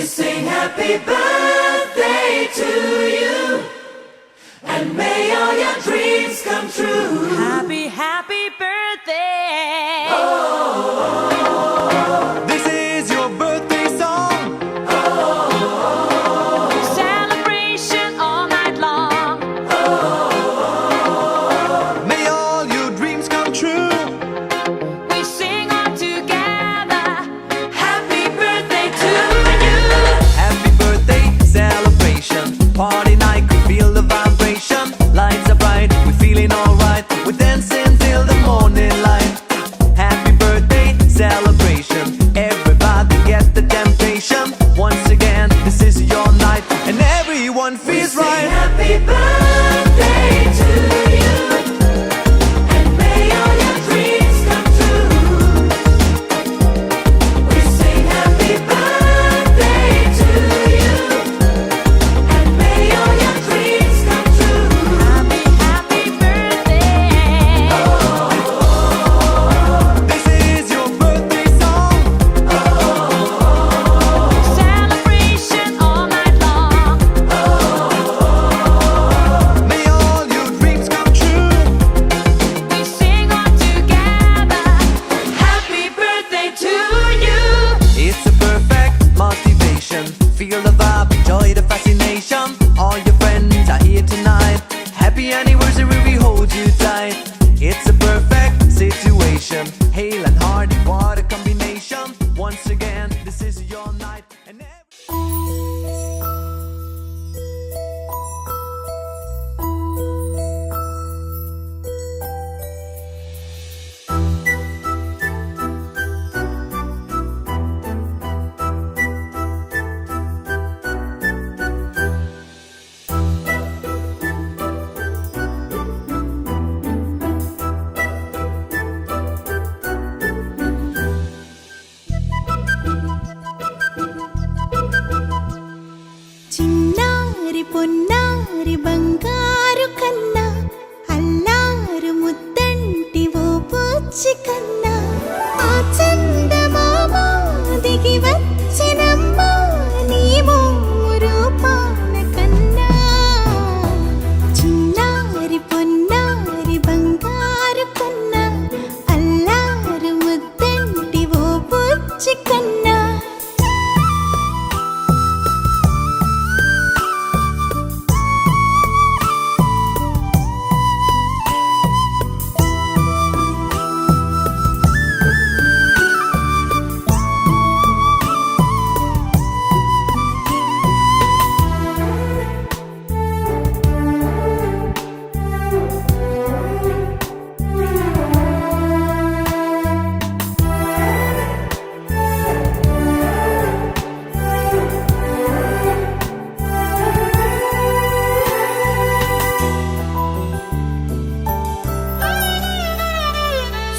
sing happy birthday to you, and may all your dreams come true. Happy, happy birthday. Oh, this is your birthday song. Celebration all night long. May all your dreams come true. We sing all together. happy birthday to you. Happy birthday celebration. Party night, we feel the vibration. Lights are bright, we're feeling alright. We're dancing till the morning light. Happy birthday celebration. Everybody get the temptation. Once again, this is your night, and everyone feels Sing right. happy birthday to you, and may all your dreams come true. We sing happy birthday to you, and may all your dreams come true. Happy, happy birthday. This is your birthday song. Celebration all night long. May all your dreams come true. We sing all together. Happy birthday to you. It's a perfect motivation. Feel the vibe, enjoy the fascination. All your friends are here tonight. Happy anniversary, we hold you tight. It's a perfect situation. Hale and Hardy, what a combination. Once again, this is your night. And చిన్నారి పొన్నారి బంగారు కన్నా అల్లారు ముద్దంటి ఓ పూచి కన్నా ఆ చందమామ దిగి వచ్చినమ్మా నీ మోము రూపాన కన్నా చిన్నారి పొన్నారి బంగారు కన్నా అల్లారు ముద్దంటి ఓ పూచి కన్నా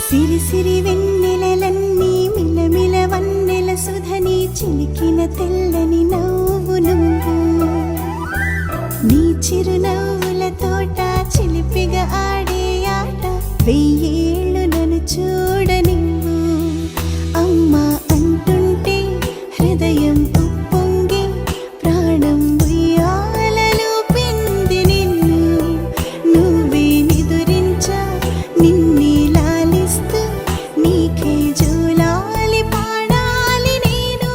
సిరి సిరి వెన్నెలలన్నీ మిలమిల వన్నెల సుధని చిలికిన తెల్లని నవ్వు నువ్వు నీ చిరునవ్వుల తోట చిలిపిగా ఆడే ఆట వెయ్యేళ్ళు నన్ను చూడ నువ్వు అమ్మా అంటుంటే హృదయం ఉప్పొంగి ప్రాణం ఉయ్యాలలో పిండి నిన్ను నువ్వే నిదురించా నిన్నే లాలిస్తూ నీకే జోలాలి పాడాలి నేను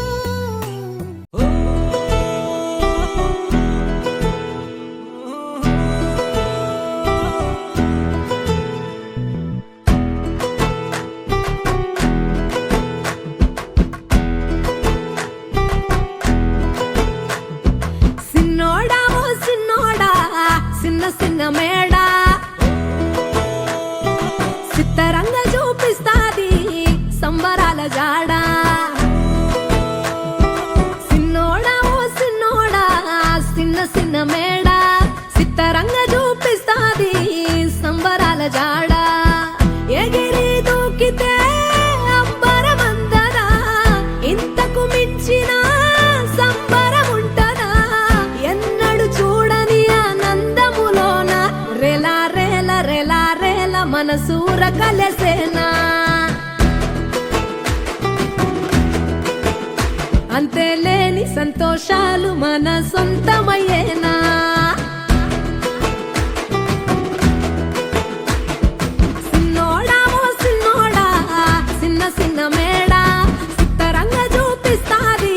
సిన్నోడా ఓ సిన్నోడా సిన్న సిన్న మేడా సిత్తరంగ చూపిస్తాది సంబరాల జాడా సిన్నోడా ఓ సిన్నోడా సిన్న సిన్న మేడా సిత్తరంగ చూపిస్తాది సంబరాల జాడా ఎగిరి దూకితే అంబరమందదా ఇంతకు మించిన సంబరం ఉంటదా ఎన్నడు చూడని ఆనందములోన రెలా రేల రెలా రేల మనసూర కలసేనా అంతే అంతేలేని సంతోషాలు మన సొంతమయ్యేనా సిన్నోడా ఓ సిన్నోడా చిన్న చిన్న మేడా సిత్తరంగా చూపిస్తాది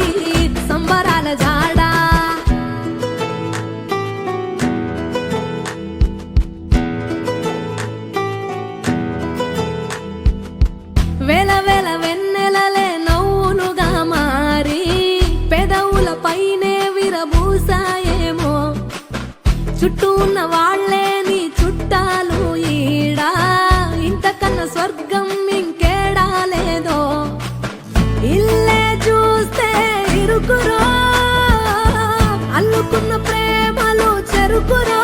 సంబరాల జాడా వేల వేల వెన్నెలలే నవ్వులుగా మారి పెదవుల పైనే విరబూసాయేమో చుట్టూ ఉన్న వాళ్ళే నీ చుట్టాలు ఈడా ఇంతకన్నా స్వర్గం ఇంకేడా లేదో ఇల్లే చూస్తే ఇరుకురో అల్లుకున్న ప్రేమలు చెరుకురో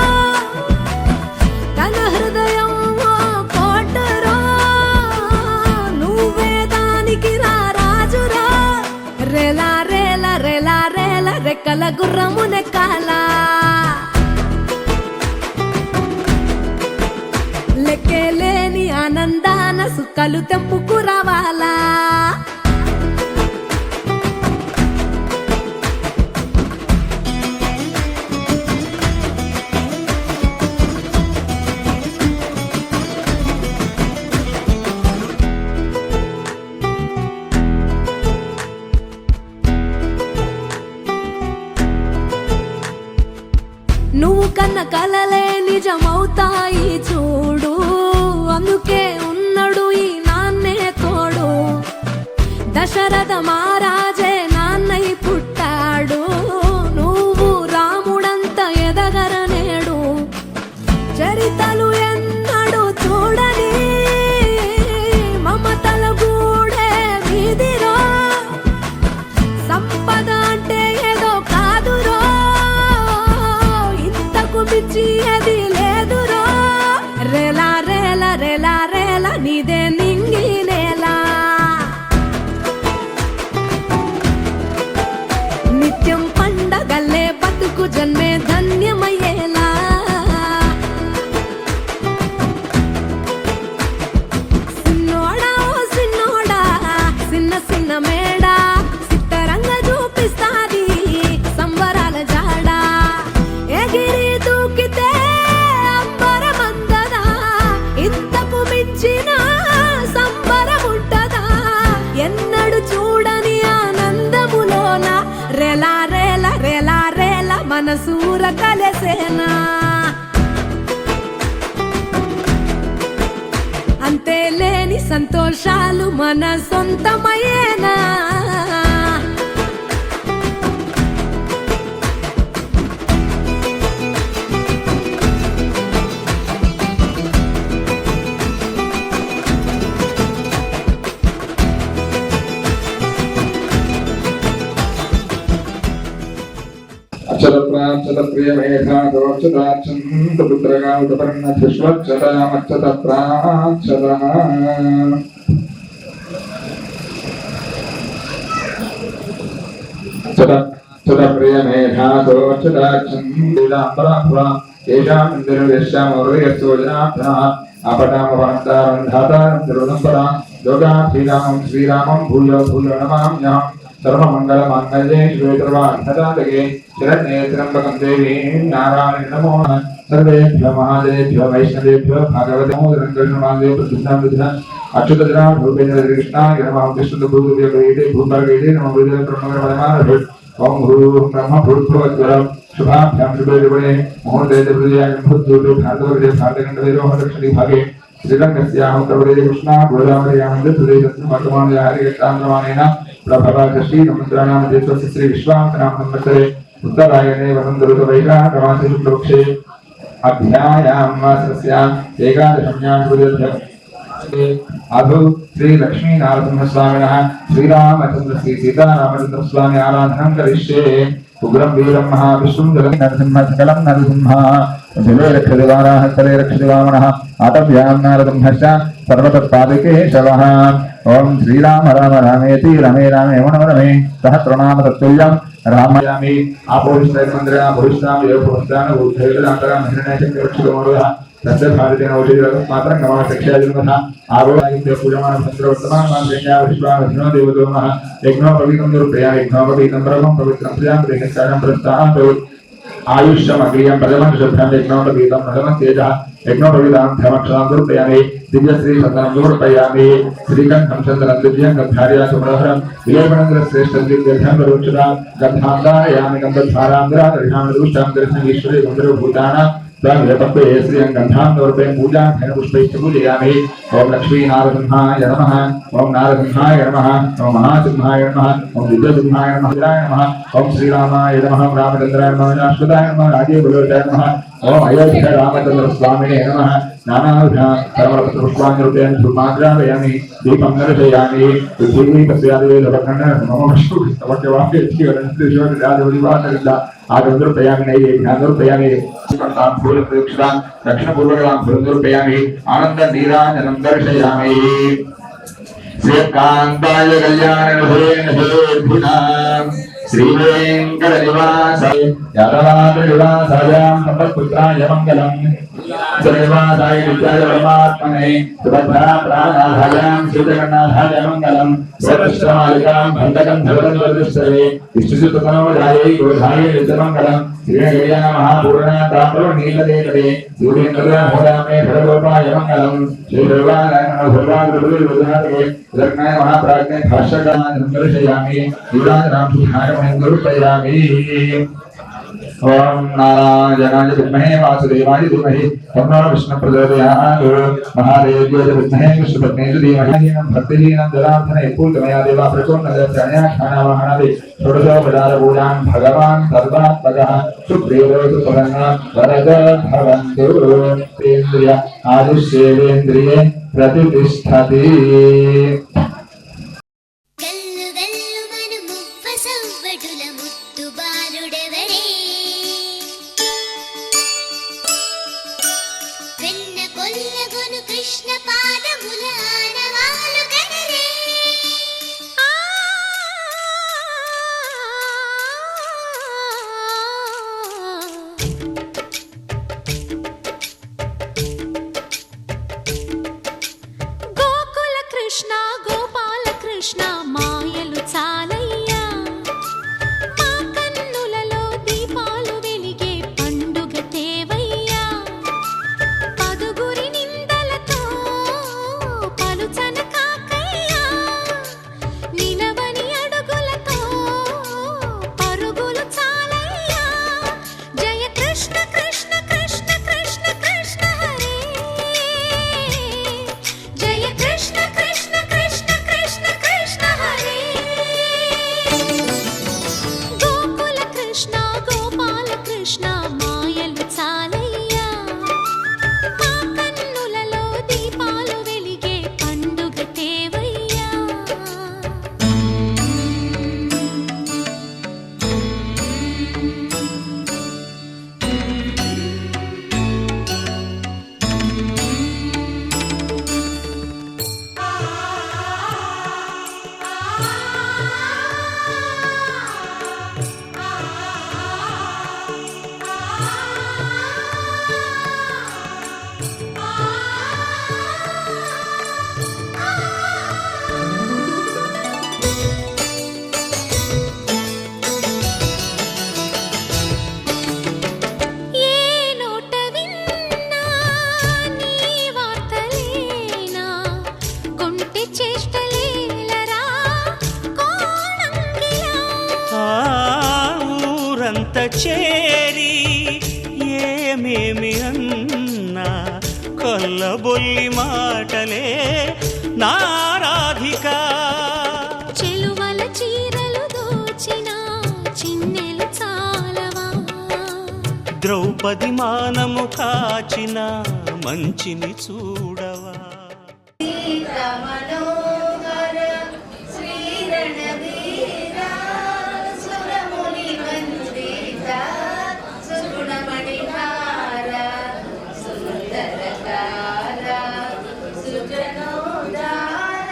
తన హృదయం ఓ కోటరో నువ్వే దానికి రాజురా రేలా రేలా రేలా రేలా రెక్కల గుర్రము నెక్కాలా లెక్కేలేని ఆనందాన సుక్కలు తెంపుకు రావాలా నువ్వు కన్న కలలే నిజమవుతాయి చూడు అందుకే ఉన్నాడు ఈ నాన్నే తోడు దశరథ మహారాజే నాన్నై పుట్టాడు నువ్వు రాముడంత ఎదగరనేడు చరితలు ఎన్నడు చూడని మమతల గూడే వీధిరో సంపద అంటే ఏదో కాదురో పిచ్చి అది లేదురో రేలా రేలా రేలా రేలా నీదే నింగి నేలా నిత్యం పండగల్లే బతుకు జన్మే ధన్యమయ్యేలా సిన్నోడా ఓ సిన్నోడా చిన్న చిన్న మేడా సిత్తరంగా చూపిస్తాది సంబరాల జాడా ఎగిరి దూకితే అంబరమందదా ఇంతకు మించిన సంబరముంటదా ఎన్నడు చూడని ఆనందములోన రేలా రేలా రేలా రేలా మనసూర కలసేనా అంతేలేని సంతోషాలు మన సొంతమయ్యేనా అక్షర ప్రియ మేఘాదోక్షదాక్షంతపుత్రగాపర్ణ విశ్వక్షరామక్షత ప్రాక్షర ప్రియ మేఘాదోక్షదాక్షంబరాపుర ఏషాం ఇంద్రవేశ్యామోదయస్యోజనాభ్యః ఆపదామపహంతారం ధాతారం తిరునంబరా యోగాశ్రీరామం శ్రీరామం భూయో భూయో నమామ్యహం सर्वमंगलमांगल्ये शिवे सर्वार्थसाधके शरण्ये त्र्यंबकं देवी नारायण नमोः सर्वेभ्यो महादेवेभ्यो वैष्णवेभ्यो भागवते नमो रंगकृष्णमादेव प्रसिद्धां विद्यां अच्युतजनां भूपेन्द्र कृष्णाय नमः विष्णुभूतदेव वेदे भूतर्गेदे नमो वेदे प्रणवरमणमानभे ओम भूः ब्रह्म भूर्भुवस्वरं शुभाभ्यां शुभे दिवने मुहूर्ते देवदयाय भूतदूते भारतवर्गे भारतखण्डे दक्षिणी भागे श्रीरंगस्यां कवरे कृष्णा गोदावर्यां प्रदेशस्य वर्तमानया हरिकेशान्द्रमानेन प्रभवादश्री नमस्त्राणां देशस्य श्री विश्वासनां संवत्सरे उत्तरायणे वसन्तऋतुवैशाखमासे शुक्लपक्षे अध्यायां मासस्य एकादशम्यां अधु श्री लक्ष्मी नारसिंहस्वामिनः श्रीरामचन्द्र श्री सीतारामचन्द्र स्वामी आराधनां करिष्ये उग्रं वीरं महाविष्णुं जलं नरसिंह सकलं नरसिंह जले रक्षदिवाराः स्थले रक्षदिवामनः आतव्यां नारसिंहश्च सर्वतत्पादके शवः ओम श्रीराम राम रामेति रमे रामे मनोरमे सहस्रनाम तत्तुल्यं रामयामि आपोष्टैर्मन्दिरा भविष्यामि योग भविष्यामि उद्धैर्दान्तरं हिरण्यशक्तिरक्षितमोदः तद्भारतेन औषधिरत्मात्रं नमः चक्षादिनमः आरोग्य पूजमानं चन्द्रवर्तमानं मान्यया विश्वावसिनो देवदोमः यज्ञोपवीतं निरूपयामि यज्ञोपवीतं ब्रह्मं पवित्रं प्रियां प्रेक्षां प्रस्ताहं आयुष्यमग्रियं पदमं शुद्धं यज्ञोपवीतं प्रथमं तेजः यज्ञोपवीतं धर्मक्षरां निरूपयामि दिव्यश्री चन्दनं निरूपयामि श्रीकण्ठं चन्दनं दिव्यं गन्धार्या सुमनोहरं विलेपनन्द्रश्रेष्ठं दिव्यं करोक्षुरां गन्धां धारयामि गन्धद्वारां दरादर्शां दुष्टां दर्शनीश्वरे गन्धर्वभूतानां तद्वेपत्वे श्रियं गन्धां नोर्पयं पूजां धनपुष्पैश्च पूजयामि ओम लक्ष्मीनारसिंहाय नमः ओम नारसिंहाय नमः ओम महासिंहाय नमः ओम दिव्यसिंहाय नमः रुद्राय नमः ओम श्रीरामाय नमः रामचन्द्राय नमः शाश्वताय नमः राजीवलोचनाय नमः ओम अयोध्या रामचन्द्र स्वामिने नमः नानाविधा परमपुष्पाञ्जलिं धूमाग्रापयामि दीपं दर्शयामि आगन्तुर्पयामि नैवेद्यान्तुर्पयामि फूलप्रयुक्तां दक्षिणपूर्वकं फूलन्तुर्पयामि आनन्दनीराजनं दर्शयामि श्रीकान्ताय कल्याणनिधेर्धिनां श्रीवेङ्कटनिवासाय यादवाद्रिनिवासायां सम्पत्पुत्राय मङ्गलम् श्रीनिवासाय विद्याय परमात्मने सुभद्रा प्राणाधायां श्रीजगन्नाथाय मङ्गलम् सर्वश्रमालिकां भण्डकं धवलम् विष्णुसुतमनोजायै गोधायै नित्यमङ्गलम् श्रीणगया महापूर्णा ताम्रनीलदेवते सूर्येन्द्रमोदामे भरगोपाय मङ्गलम् श्रीभगवानाय लग्नाय महाप्राज्ञे भाष्यकान् दर्शयामि लीलानां सुधारमणिं निरूपयामि ओम नारायणाय विद्महे वासुदेवाय धीमहि तन्नो विष्णुः प्रचोदयात् महादेव्याय विद्महे विष्णुपत्न्यै धीमहि भक्तिहीनं जनार्दने पूर्णमया देवा प्रचोदनदर्शनया ख्यानावहनादि षोडशोपचारपूजां भगवान् सर्वात्मकः सुप्रीतो सुप्रसन्नः वरदः भवन्तु इन्द्रिय आदिश्येवेन्द्रिये प्रतिष्ठति గల్లు గల్లు మను మువ్వ సవ్వడుల ముద్దు బాలుడెవడే వెన్న కొల్లగొను కృష్ణ పాదముల ఆనవాలు కనరే గోకుల కృష్ణ గోపాల కృష్ణ మాయలు చాలయ్యా మా కన్నులలో దీపాలు వెలిగే పండుగ తేవయ్యా పదుగురి నిందలతో పలుచన కాకయ్యా నిలవని అడుగులతో పరుగులు చాలయ్యా జయ కృష్ణ కృష్ణ కృష్ణ కృష్ణ కృష్ణ హరే జయ కృష్ణ కృష్ణ కృష్ణ కృష్ణ కృష్ణ హరే గోకుల కృష్ణ గోపాల కృష్ణ మాయలు చాలయ్యా మా కన్నులలో దీపాలు వెలిగే పండుగ తేవయ్యా ఏ నోట విన్నా నీ వార్తలేనా కొంటె చేష్టలేలరా కోణంగిలా ఆ ఊరంత చేరి ఏమేమి అన్నా కొల్లబొల్లి మాటలే నారాధిక చెలువల చీరలు దోచిన చిన్నెలు చాలవా ద్రౌపది మానము కాచిన మంచిని చూడవా మనోహర శ్రీరణవీర సురముని వందిత సుగుణమణిహార సుందరకార సుజనోదార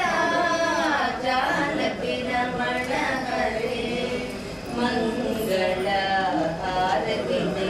జానకి రమణ హరే మంగళ హారతి దే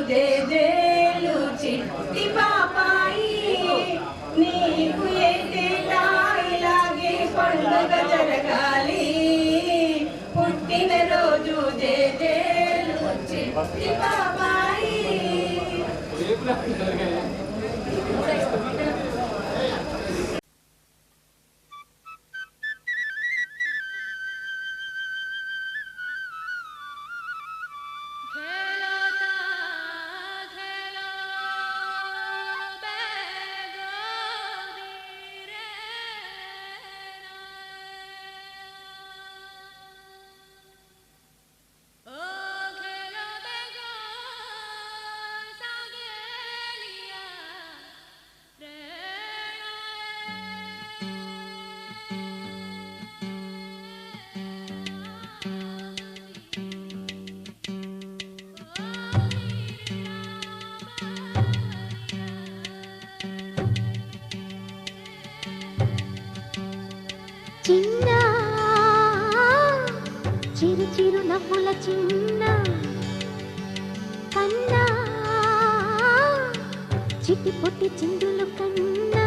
జేజేలు చిట్టి పాపాయి నీకు ఏటేటా ఇలాగే పండుగ జరగాలి పుట్టిన రోజు జేజేలు చిట్టి పాపాయి खेलता खेलो बेगोरी रे ओ खेलो बेगो सागेलिया रे చిన్న చిరు చిరు నవ్వుల చిన్న కన్నా చిట్టి పొట్టి చిందులు కన్నా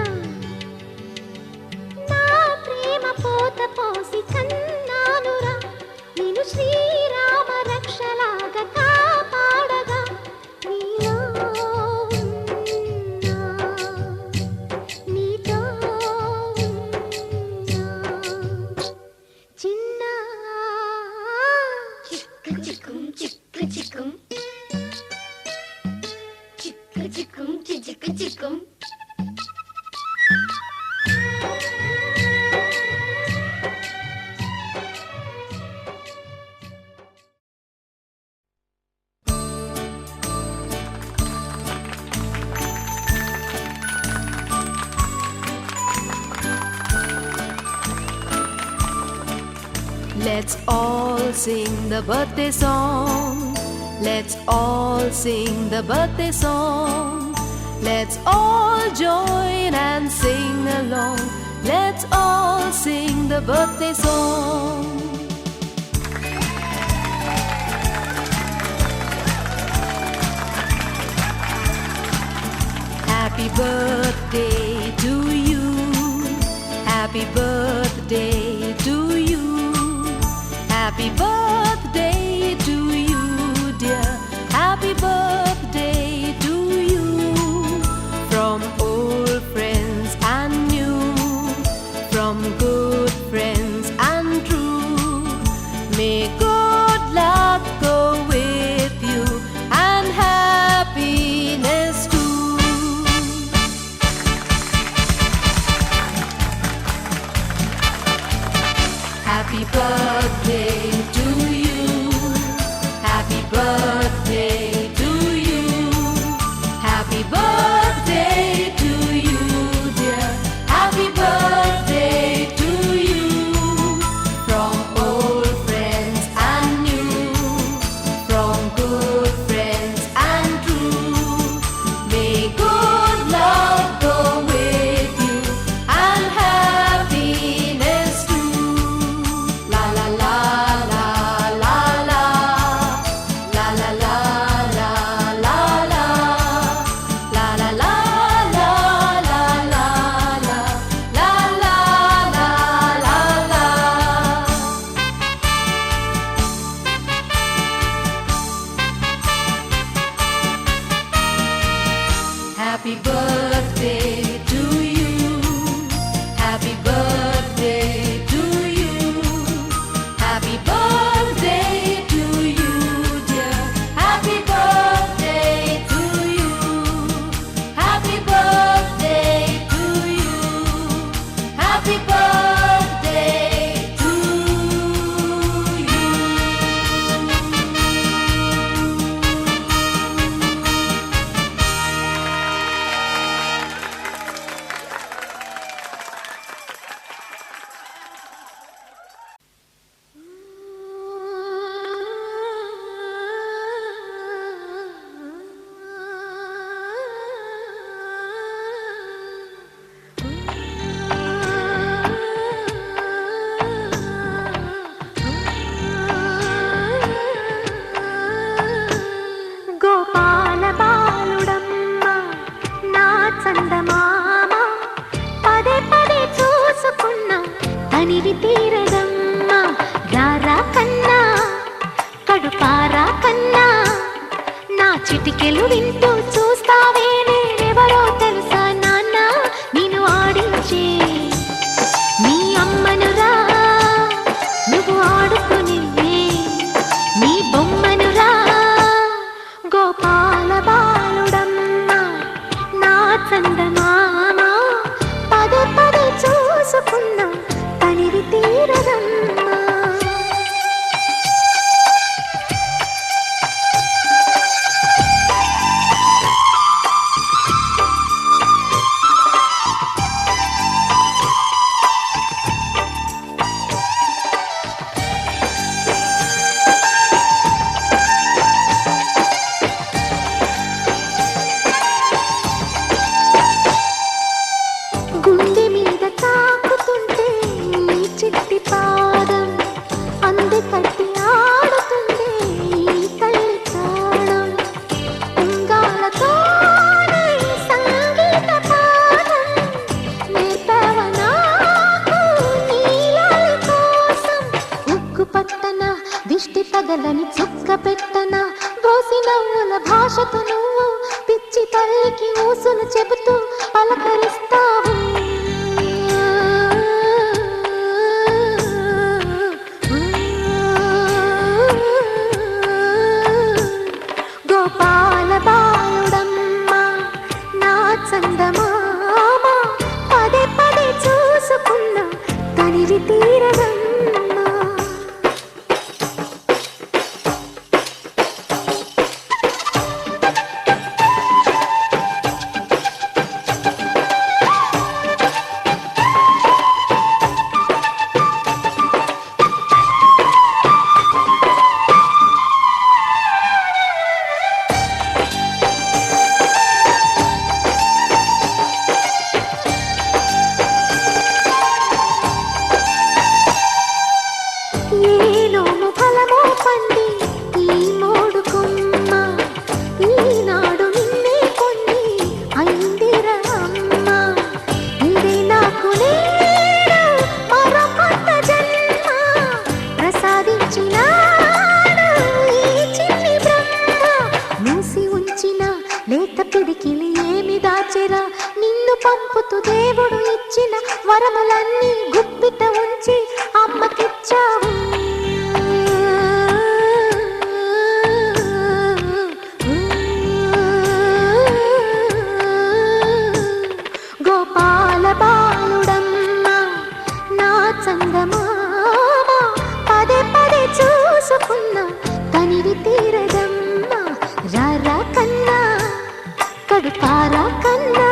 నా ప్రేమ పోత పోసి కన్నానురా నేను శ్రీరామ రక్షలాగా కాపాడగా నీలో ఉన్నా, నీతో ఉన్నా. చిన్న చిక్కు చిక్కుం చిక్కు చిక్కుం చిక్కు చిక్కుం చిక్కు చిక్కుం Let's all sing the birthday song. Let's all sing the birthday song. Let's all join and sing along. Let's all sing the birthday song. Happy birthday to you. Happy birthday to you. Happy birthday to you, dear. Happy birthday to you. From old friends and new, from good friends and true. May good luck go with you and happiness too. Happy birthday to చిటికెలు వింటూ చూస్తావే నేనెవరో తెలుసా నాన్న నిన్ను ఆడించే నీ అమ్మనురా నువ్వు ఆడుకుని నీ బొమ్మనురా గోపాల బాలుడమ్మ నా చందమామ పదే పదే చూసుకున్నా తనివి తీరదమ్మా గుండె మీద తాకుతుంటే నీ చిట్టి పాదం అంది కట్టి ఆడుతుండే ఈ తల్లి ప్రాణం ఉంగాలతోనే సంగీత పాఠం నేర్పవ నాకు నీలాలి కోసం ఉక్కు పట్టన దిష్టి తగలని చుక్క పెట్టన దోసి నవ్వుల భాషతో నువ్వు పిచ్చి తల్లికి ఊసులు చెబుతూ పలకరిస్తావు గోపాల బాలుడమ్మ నా చందమామ పదే పదే చూసుకున్నా తనివి తీరదమ్మా ఏలోను ఫలమో పండి ఈ మోడు కొమ్మ ఈనాడు నిన్నే కొన్ని అయిందిరా అమ్మ ఇదే నాకు నేడు మరో కొత్త జన్మ ప్రసాదించినాడు ఈ చిన్ని బ్రహ్మ మూసి ఉంచిన లేత పిడికిలి ఏమి దాచెరా నిన్ను పంపుతూ దేవుడు ఇచ్చిన వరములన్నీ గుప్పిట ఉంచి అమ్మకిచ్చావు గోపాల బాలుడమ్మ నా చందమామ పదే పదే చూసుకున్నా తనివి తీరదమ్మా రారా కన్నా కడుపారా కన్నా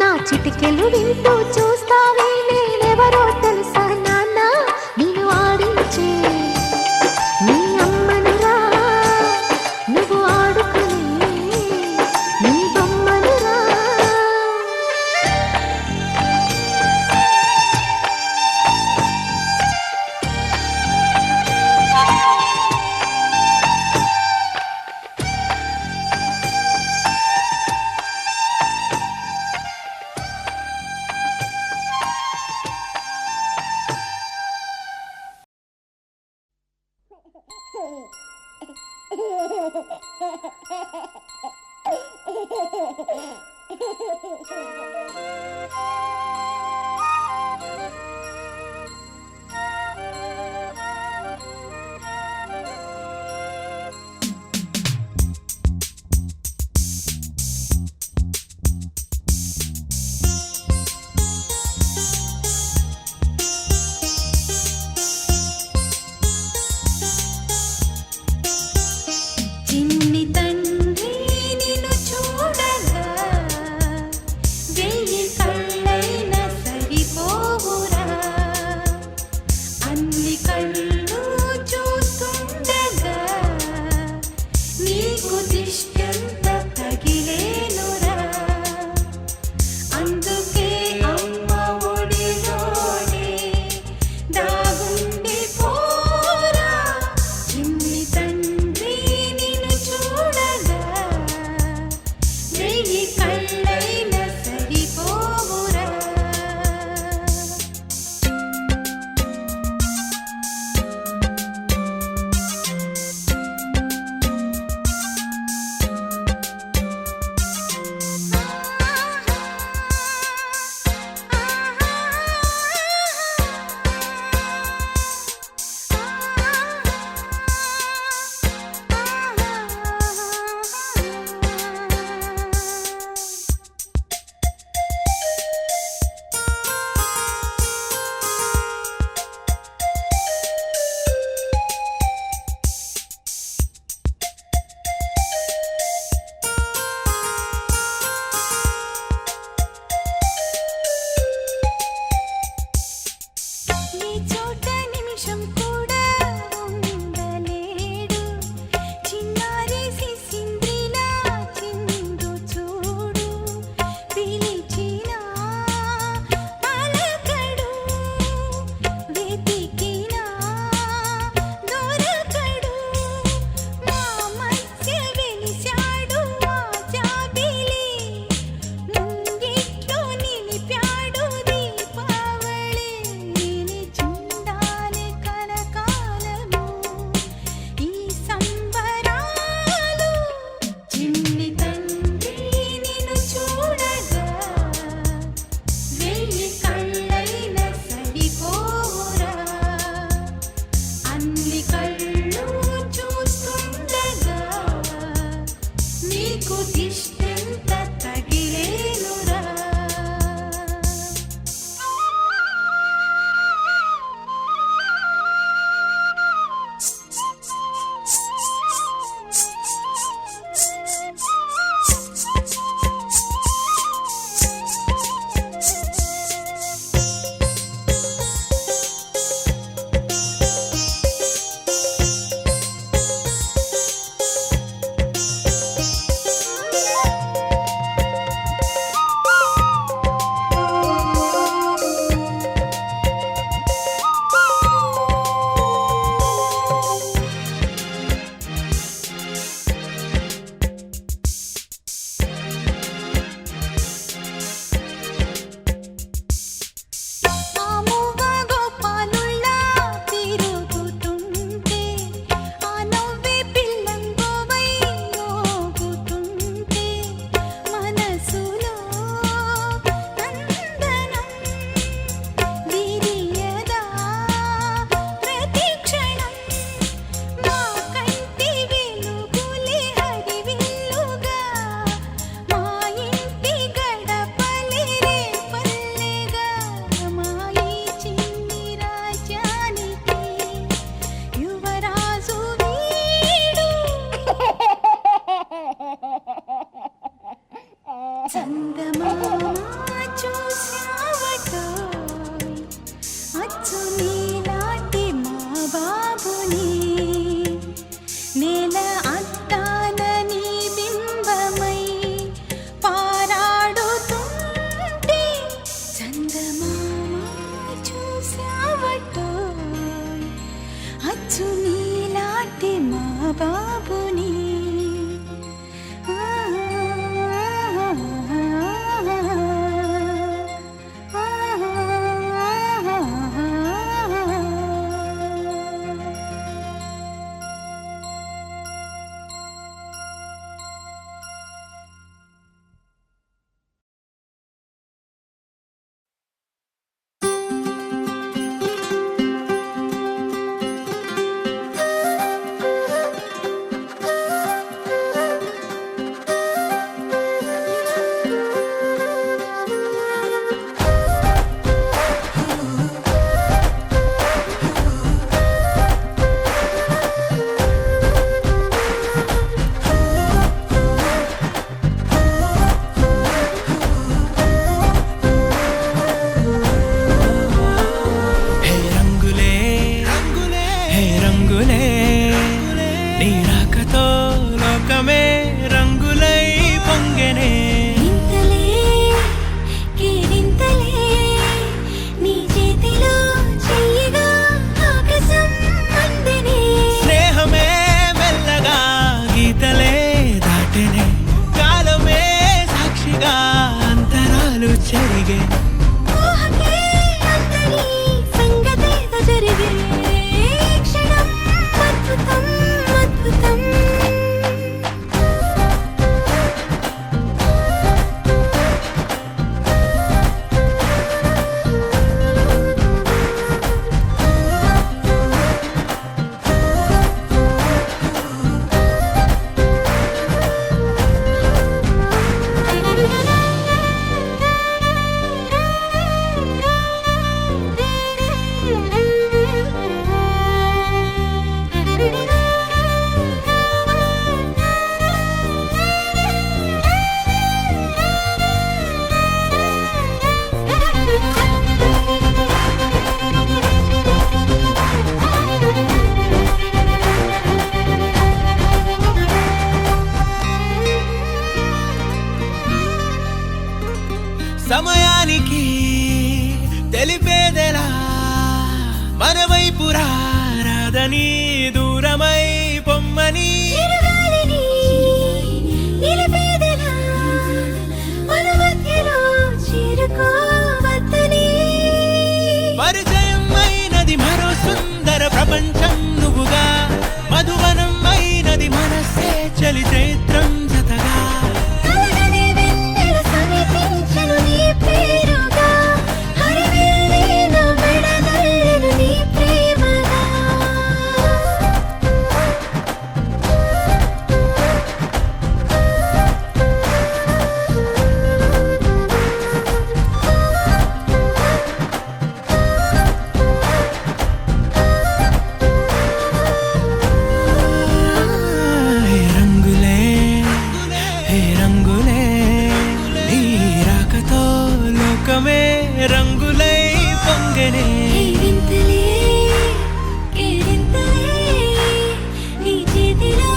నా చిటికెలు వింటూ చూస్తావే నేనెవరో తెలుసా నాన్న నిన్ను ఆడించే నీ అమ్మనురా నువ్వు ఆడుకునే నీ బొమ్మనురా చిన్ని తండ్రి నిన్ను చూడగా వెయ్యి కళ్ళైన సరి నీకు దిష్టెంత తగిలేనురా సమయానికి తెలిపేదెలా మన వైపు రాదని దూరమై పొమ్మని పరిచయం అయినది మరో సుందర ప్రపంచం నువ్వుగా మధువనం అయినది మనసే చలి చైత్రం జతగా హే రంగులే నీ రాకతో లోకమే రంగులై పొంగనే వింతలే కేరింతలే నీ చేతిలో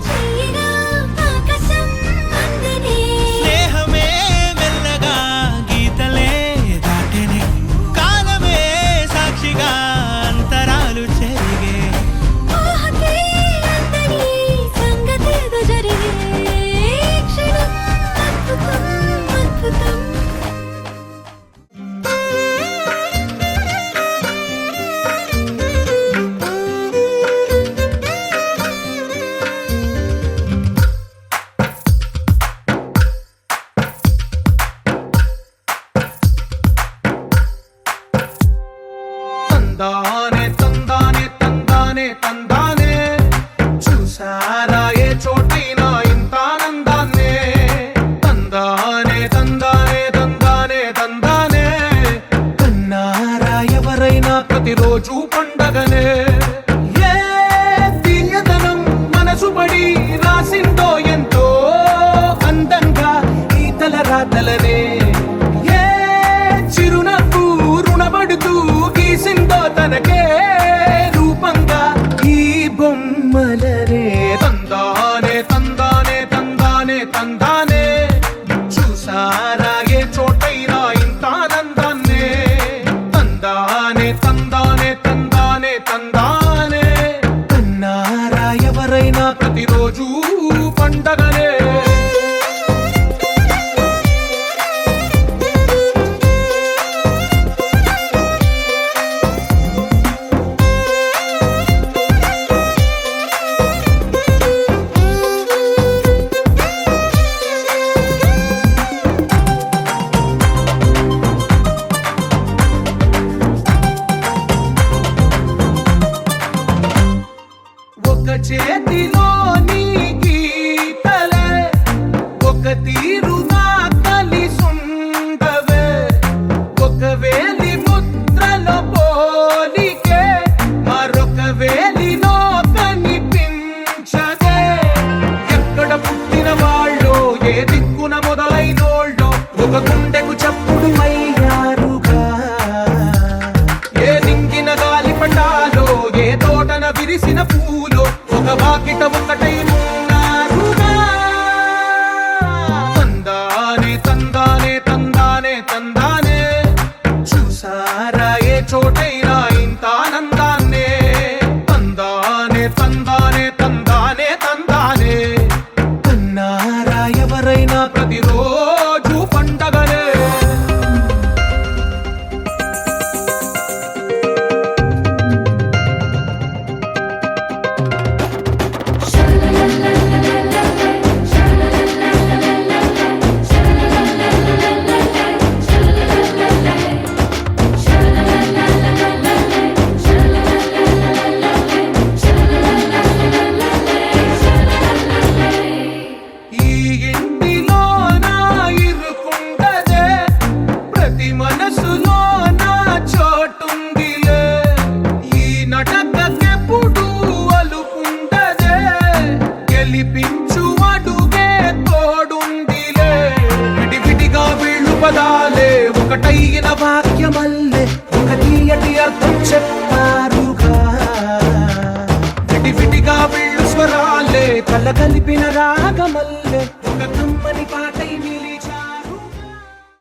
చెయ్యిలో ఆకాశం అందనే స్నేహమే మెల్లగా గీతలే దాటెనే కాలమే సాక్షిగా అంతరాలు చెరిగే ఊహకే అందని సంగతేదో జరిగే క్షణం అద్భుతం అద్భుతం తందానే తందానే తందానే తందానే చూసారా ఏ చోటైనా ఇంత ఆనందాన్నే తందానే తందానే తందానే తందానే కన్నారా ఎవరైనా ప్రతిరోజు పండగనే ఏ తీయదనం మనసు పడి రాసిందో ఎంతో అందంగా ఈ తల రాతలనే ఏ చిరునవ్వు రుణపడుతూ గీసిందో తనకే రూపంగా ఈ బొమ్మలనే తందానే తందానే తందానే తందానే చూసారా ఏ చోటైనా ఇంత ఆనందాన్నే తందానే తందానే తందానే తందానే కన్నారా ఎవరైనా ప్రతిరోజు పండగనే ఒక చేతిలో నీ గీతలే ఒక తీరుగా కలిసుండవే ఒక వేలి ముద్రలో పోలికే మరొక వేలిలో కనిపించదే ఎక్కడ పుట్టిన వాళ్ళో ఏ దిక్కున మొదలైనోళ్ళో ఒక గుండెకు చప్పుడు అయ్యారుగా ఏ నింగిన గాలి పటాలో ఏ తోటన విరిసిన పూలో ఒక వాకిట ఒకటై ఉన్నారుగా తందానే తందానే తందానే తందానే చూసారా ఏ చోటైనా ఇంత ఆనందాన్నే తందానే తందానే తందానే తందానే కన్నారా ఎవరైనా ప్రతిరోజు పండగనే ఈ ఇంటిలో నా ఇరుకుండదే ప్రతి మనసులో నా చోటుందిలే ఈ నటకెప్పుడు అలుకుండదే గెలిపించు అడుగే తోడుందిలే విడివిడిగా వీళ్ళు పదాలే ఒకటైన వాక్యమల్లే ఒక తీయటి అర్థం చెప్పారుగా విడివిడిగా వీళ్ళు స్వరాలే కలగలిపిన రాగమల్లే ఒక